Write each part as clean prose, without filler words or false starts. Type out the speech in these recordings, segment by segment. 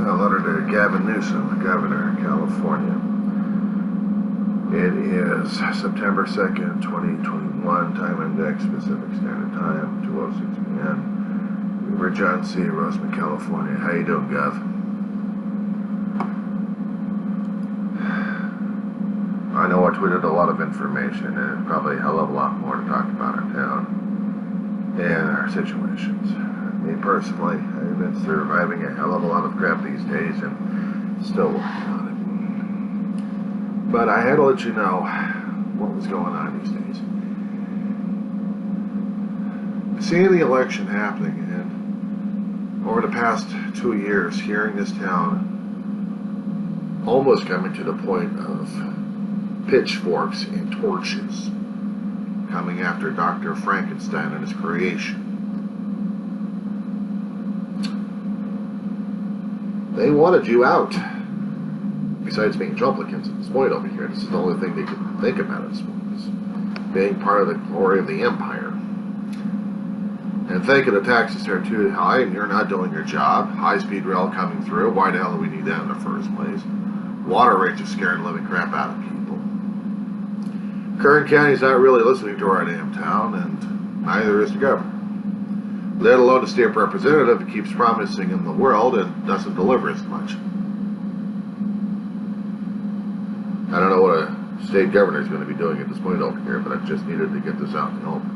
A letter to Gavin Newsom, the governor of California. It is September 2nd, 2021, time index, Pacific Standard Time, 2:06 p.m. We're John C., Roseman, California. How you doing, Gov? I know I tweeted a lot of information, and there's probably a hell of a lot more to talk about our town and our situations. Me personally, I've been surviving a hell of a lot of crap these days and still working on it. But I had to let you know what was going on these days. Seeing the election happening, and over the past 2 years, hearing this town almost coming to the point of pitchforks and torches coming after Dr. Frankenstein and his creation. They wanted you out. Besides being Trumplicans at this point over here, this is the only thing they could think about at this point, is being part of the glory of the empire. And thinking the taxes are too high and you're not doing your job. High-speed rail coming through. Why the hell do we need that in the first place? Water rates are scaring the living crap out of people. Kern County's not really listening to our damn town, and neither is the governor. Let alone the state representative that keeps promising in the world and doesn't deliver as much. I don't know what a state governor is going to be doing at this point over here, but I just needed to get this out in the open.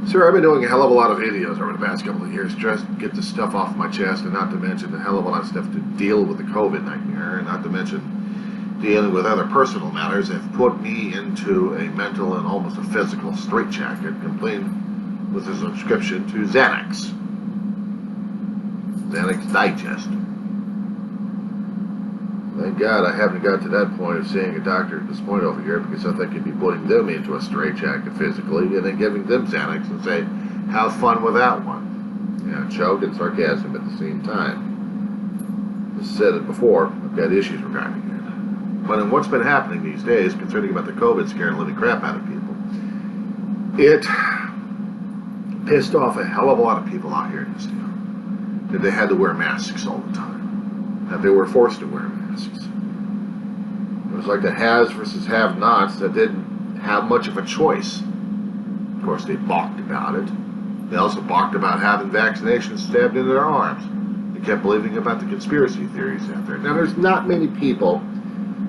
Sir, I've been doing a hell of a lot of videos over the past couple of years just to get this stuff off my chest, and not to mention a hell of a lot of stuff to deal with the COVID nightmare, and not to mention dealing with other personal matters have put me into a mental and almost a physical straitjacket, complete with a subscription to Xanax. Xanax Digest. Thank God I haven't got to that point of seeing a doctor at this point over here, because I think he'd be putting them into a straitjacket physically and then giving them Xanax and say, have fun with that one. Yeah, joke and sarcasm at the same time. I said it before, I've got issues regarding it. But in what's been happening these days, concerning about the COVID scaring the living crap out of people, it pissed off a hell of a lot of people out here in this town. That they had to wear masks all the time. That they were forced to wear masks. It was like the haves versus have-nots that didn't have much of a choice. Of course, they balked about it. They also balked about having vaccinations stabbed into their arms. They kept believing about the conspiracy theories out there. Now, there's not many people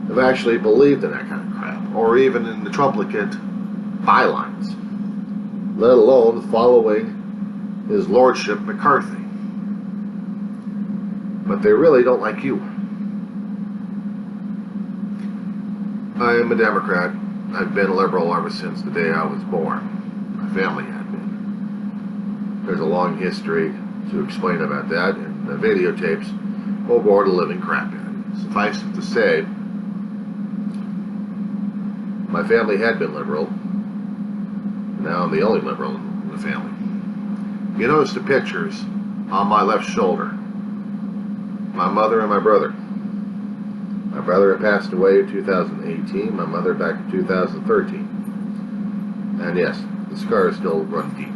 have actually believed in that kind of crap, or even in the Trumplicant bylines, let alone following his lordship McCarthy. But they really don't like you. I am a Democrat. I've been a liberal ever since the day I was born. My family had been. There's a long history to explain about that, and the videotapes will bore the living crap out of you. Suffice it to say, my family had been liberal. Now I'm the only liberal in the family. You notice the pictures on my left shoulder. My mother and my brother. My brother had passed away in 2018, my mother back in 2013. And yes, the scars still run deep.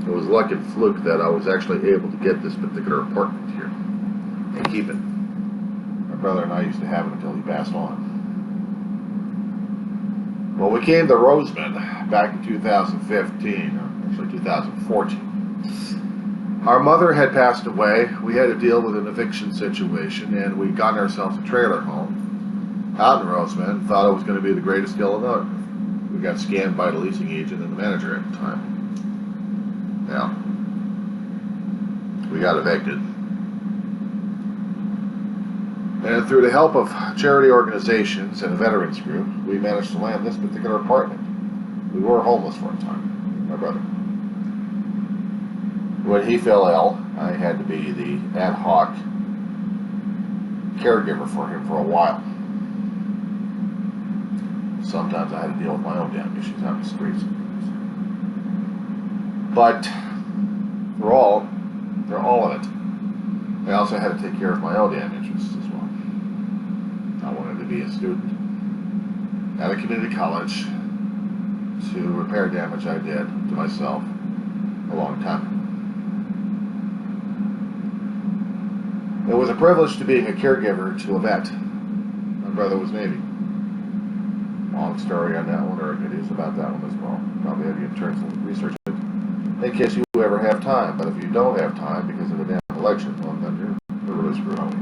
It was luck and fluke that I was actually able to get this particular apartment here and keep it. My brother and I used to have it until he passed on. Well, we came to Roseman back in 2015, or actually 2014. Our mother had passed away. We had to deal with an eviction situation, and we got ourselves a trailer home out in Roseman. Thought it was going to be the greatest deal on earth. We got scammed by the leasing agent and the manager at the time. Now, we got evicted. And through the help of charity organizations and a veterans group, we managed to land this particular apartment. We were homeless for a time, my brother. When he fell ill, I had to be the ad hoc caregiver for him for a while. Sometimes I had to deal with my own damn issues out in the streets. But for all of it, I also had to take care of my own damn interests as well. I wanted to be a student at a community college to repair damage I did to myself a long time ago. It was a privilege to being a caregiver to a vet. My brother was Navy. Long story on that one, or it is about that one as well. Probably have you in terms of research it in case you ever have time. But if you don't have time because of the damn election, well, then you're really screwed up.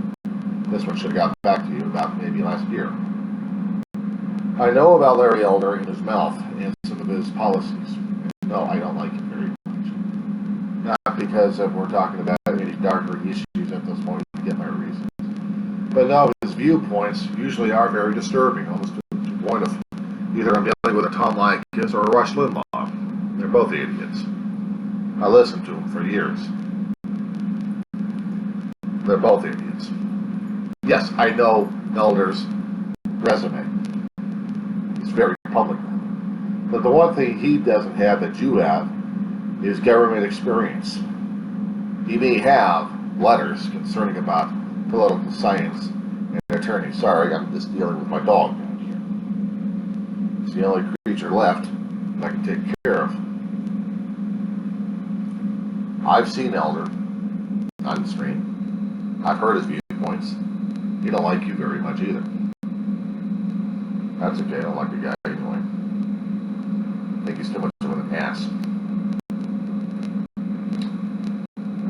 This one should have got back to you about maybe last year. I know about Larry Elder and his mouth and some of his policies. No, I don't like him very much. Not because we're talking about any darker issues at this point, to get my reasons. But no, his viewpoints usually are very disturbing, almost to the point of either I'm dealing with a Tom Likas or a Rush Limbaugh. They're both idiots. I listened to them for years. They're both idiots. Yes, I know Elder's resume. It's very public. But the one thing he doesn't have that you have is government experience. He may have letters concerning about political science and attorney. Sorry, I'm just dealing with my dog down here. It's the only creature left that I can take care of. I've seen Elder on the stream. I've heard his viewpoints. He don't like you very much either. That's okay, I don't like the guy anyway. I think he's too much of an ass.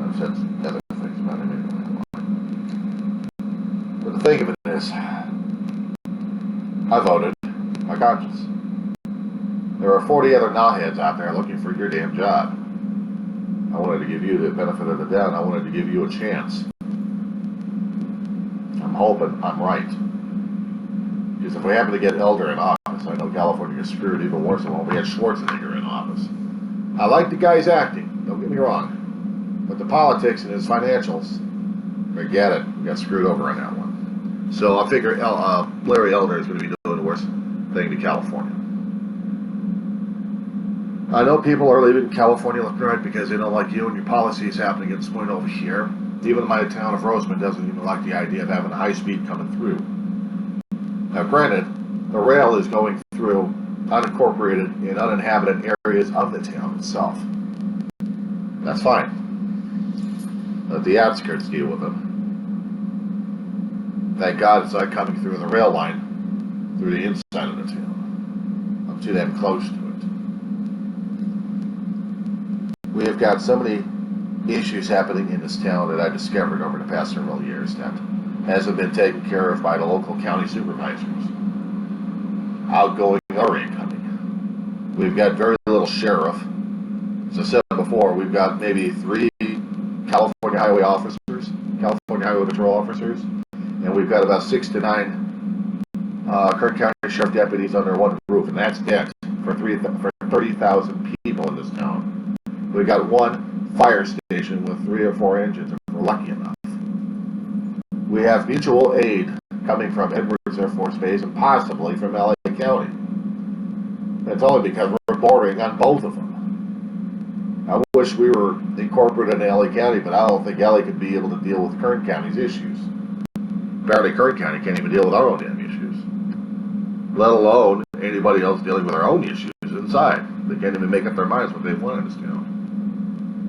I've said other things about him anyway. But the thing of it is, I voted my conscience. There are 40 other knobheads out there looking for your damn job. I wanted to give you the benefit of the doubt. I wanted to give you a chance. I'm hoping I'm right. Because if we happen to get Elder in office, I know California is screwed even worse than when we had Schwarzenegger in office. I like the guy's acting, don't get me wrong. But the politics and his financials, forget it. We got screwed over on that one. So I figure Larry Elder is going to be doing the worst thing to California. I know people are leaving California left and right because they don't like you and your policies happening at this point over here. Even my town of Roseman doesn't even like the idea of having a high speed coming through. Now granted, the rail is going through unincorporated and uninhabited areas of the town itself. That's fine. Let the outskirts deal with them. Thank God it's not coming through the rail line through the inside of the town. I'm too damn close to it. We have got so many issues happening in this town that I discovered over the past several years that hasn't been taken care of by the local county supervisors, outgoing or incoming. We've got very little sheriff. As I said before, we've got maybe 3 California highway officers, California highway patrol officers, and we've got about 6 to 9 Kern County sheriff deputies under one roof, and that's it for 30,000 people in this town. We've got 1 fire station with 3 or 4 engines if we're lucky enough. We have mutual aid coming from Edwards Air Force Base and possibly from LA County. That's only because we're bordering on both of them. I wish we were incorporated in LA County, but I don't think LA could be able to deal with Kern County's issues. Apparently Kern County can't even deal with our own damn issues, let alone anybody else dealing with our own issues inside. They can't even make up their minds what they want in this town.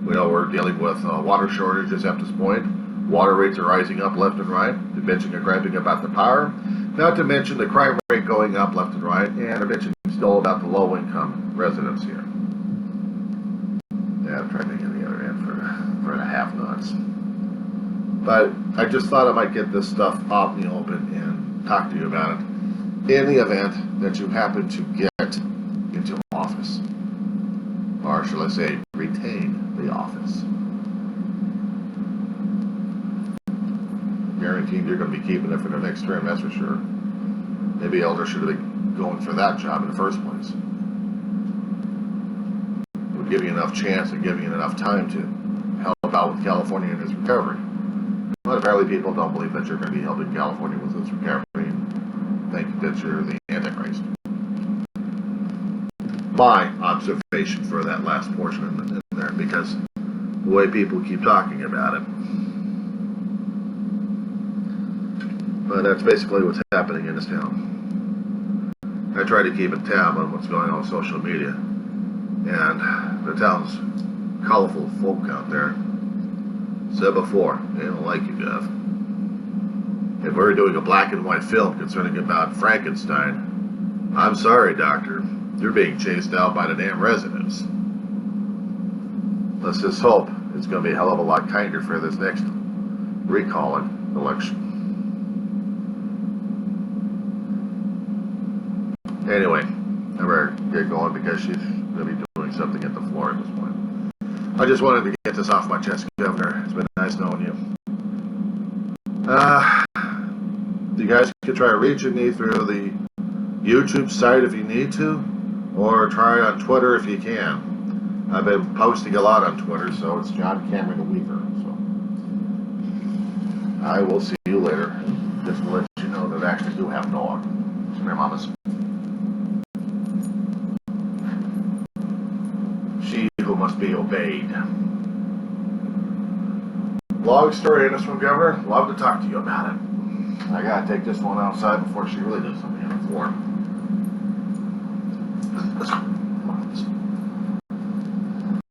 We know we're dealing with water shortages at this point. Water rates are rising up left and right. The bitching and griping about the power. Not to mention the crime rate going up left and right. And they're bitching still about the low-income residents here. Yeah, I'm trying to get the other end for the half-nuts. But I just thought I might get this stuff out in the open and talk to you about it in the event that you happen to get into office. Or shall I say, retain the office. Guaranteed you're going to be keeping it for the next term, that's for sure. Maybe Elder should have been going for that job in the first place. It would give you enough chance and give you enough time to help out with California and its recovery. But apparently people don't believe that you're going to be helping California with its recovery and think that you're the Antichrist. My observation for that last portion in there, because the way people keep talking about it. But that's basically what's happening in this town. I try to keep a tab on what's going on social media, and the town's colorful folk out there Said before, they don't like you, Gov. If we're doing a black and white film concerning about Frankenstein, I'm sorry, Doctor. You're being chased out by the damn residents. Let's just hope it's going to be a hell of a lot kinder for this next recalling election. Anyway, I better get going because she's going to be doing something at the floor at this point. I just wanted to get this off my chest, Governor. It's been nice knowing you. You guys can try reaching me through the YouTube site if you need to, or try on Twitter if you can. I've been posting a lot on Twitter, so it's John Cameron Weaver. So I will see you later. Just to let you know that I actually do have a dog. Come here, mamas. She who must be obeyed. Long story in this one, Governor. Love to talk to you about it. I gotta take this one outside before she really does something on the floor.